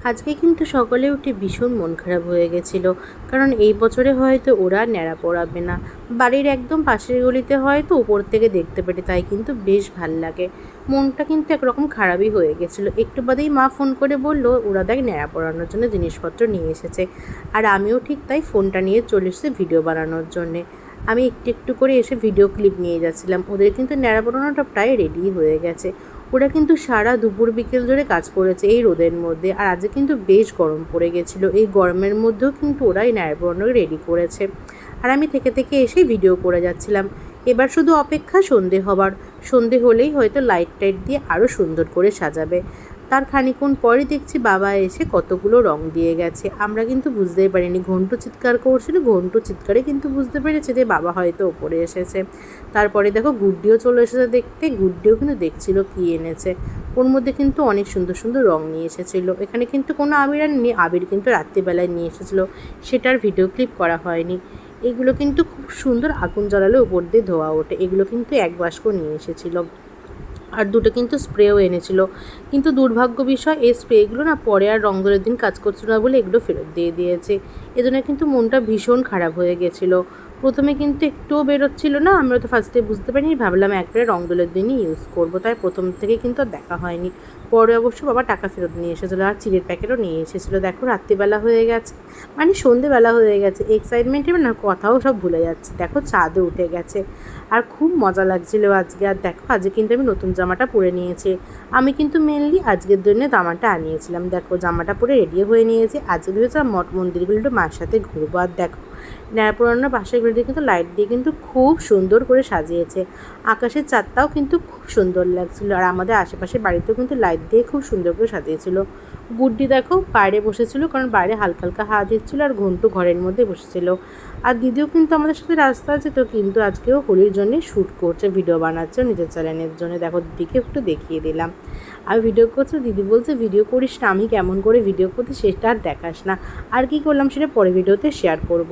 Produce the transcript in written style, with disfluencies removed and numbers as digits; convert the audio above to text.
আজকে কিন্তু সকালে উঠে ভীষণ মন খারাপ হয়ে গেছিলো, কারণ এই বছরে হয়তো ওরা ন্যাড়া পড়াবে না। বাড়ির একদম পাশের গলিতে হয়তো উপর থেকে দেখতে পেটে, তাই কিন্তু বেশ ভাল লাগে। মনটা কিন্তু একরকম খারাপই হয়ে গেছিলো। একটু বাদেই মা ফোন করে বললো ওরা দেখ ন্যাড়া পড়ানোর জন্য জিনিসপত্র নিয়ে এসেছে। আর আমিও ঠিক তাই ফোনটা নিয়ে চলে এসেছি ভিডিও বানানোর জন্যে। আমি একটু একটু করে এসে ভিডিও ক্লিপ নিয়ে যাচ্ছিলাম। ওদের কিন্তু ন্যাড়া পড়ানোটা প্রায় রেডি হয়ে গেছে। ওরা কিন্তু সারা দুপুর বিকেল ধরে কাজ করেছে এই রোদের মধ্যে। আর আজকে কিন্তু বেশ গরম পড়ে গেছিলো, এই গরমের মধ্যেও কিন্তু ওরা এই ন্যাড়া পড়ানো রেডি করেছে। আর আমি থেকে থেকে এসে ভিডিও করে যাচ্ছিলাম। এবার শুধু অপেক্ষা সন্ধে হবার। সন্ধে হলেই হয়তো লাইট টাইট দিয়ে আরও সুন্দর করে সাজাবে। তার খানিকক্ষণ পরে দেখছি বাবা এসে কতগুলো রং দিয়ে গেছে। আমরা কিন্তু বুঝতেই পারিনি, ঘন্টু চিৎকার করছিল, ঘন্টু চিৎকারে কিন্তু বুঝতে পেরেছে যে বাবা হয়তো ওপরে এসেছে। তারপরে দেখো গুড্ডিও চলে এসেছে দেখতে। গুড্ডিও কিন্তু দেখছিল কী এনেছে। ওর মধ্যে কিন্তু অনেক সুন্দর সুন্দর রং নিয়ে এসেছিলো। এখানে কিন্তু কোনো আবির আর নেই, আবির কিন্তু রাত্রিবেলায় নিয়ে এসেছিলো, সেটার ভিডিও ক্লিপ করা হয়নি। এগুলো কিন্তু খুব সুন্দর আগুন জ্বালালে উপর দিয়ে ধোয়া ওঠে। এগুলো কিন্তু এক বাস্ক নিয়ে এসেছিলো। আর দুটো কিন্তু স্প্রেও এনেছিল, কিন্তু দুর্ভাগ্য বিষয় এই স্প্রেগুলো না পরে আর রঙের দিন কাজ করছিল না বলে এগুলো ফেরত দিয়ে দিয়েছে। এজন্য কিন্তু মনটা ভীষণ খারাপ হয়ে গেছিলো। প্রথমে কিন্তু একটুও বেরোচ্ছিল না, আমরা তো ফার্স্টে বুঝতে পারিনি, ভাবলাম একবারে রঙদোলের দিনই ইউজ করবো, তাই প্রথম থেকে কিন্তু আর দেখা হয়নি। পরে অবশ্য বাবা টাকা ফেরত নিয়ে এসেছিলো, আর চিড়ের প্যাকেটও নিয়ে এসেছিলো। দেখো রাত্রিবেলা হয়ে গেছে, মানে সন্ধেবেলা হয়ে গেছে। এক্সাইটমেন্টে না কথাও সব ভুলে যাচ্ছে। দেখো চাঁদও উঠে গেছে, আর খুব মজা লাগছিলো আজকে। আর দেখো আজকে কিন্তু আমি নতুন জামাটা পরে নিয়েছি। আমি কিন্তু মেনলি আজকের জন্য জামাটা আনিয়েছিলাম। দেখো জামাটা পরে রেডি হয়ে নিয়েছি। আজকে ভেবেছিলাম মঠ মন্দিরগুলো একটু মার সাথে ঘুরবো। আর দেখো ন্যাড়া পোড়ানোর পাশেগুলো দিয়ে কিন্তু লাইট দিয়ে কিন্তু খুব সুন্দর করে সাজিয়েছে। আকাশের চাঁদটাও কিন্তু খুব সুন্দর লাগছিলো। আর আমাদের আশেপাশের বাড়িতেও কিন্তু লাইট দিয়ে খুব সুন্দর করে সাজিয়েছিল। গুড্ডি দেখো বাইরে বসেছিল, কারণ বাইরে হালকা হালকা হাওয়া দিচ্ছিলো, আর ঘন্টু ঘরের মধ্যে বসেছিল। আর দিদিও কিন্তু আমাদের সাথে রাস্তা আছে তো, কিন্তু আজকেও হোলির জন্যে শ্যুট করছে, ভিডিও বানাচ্ছে নিজের চ্যানেলের জন্য। দেখো দিদিকে একটু দেখিয়ে দিলাম। আমি ভিডিও করছি, দিদি বলছে ভিডিও করিস না, আমি কেমন করে ভিডিও করতে সেটা আর দেখাস না। আর কী করলাম সেটা পরে ভিডিওতে শেয়ার করবো।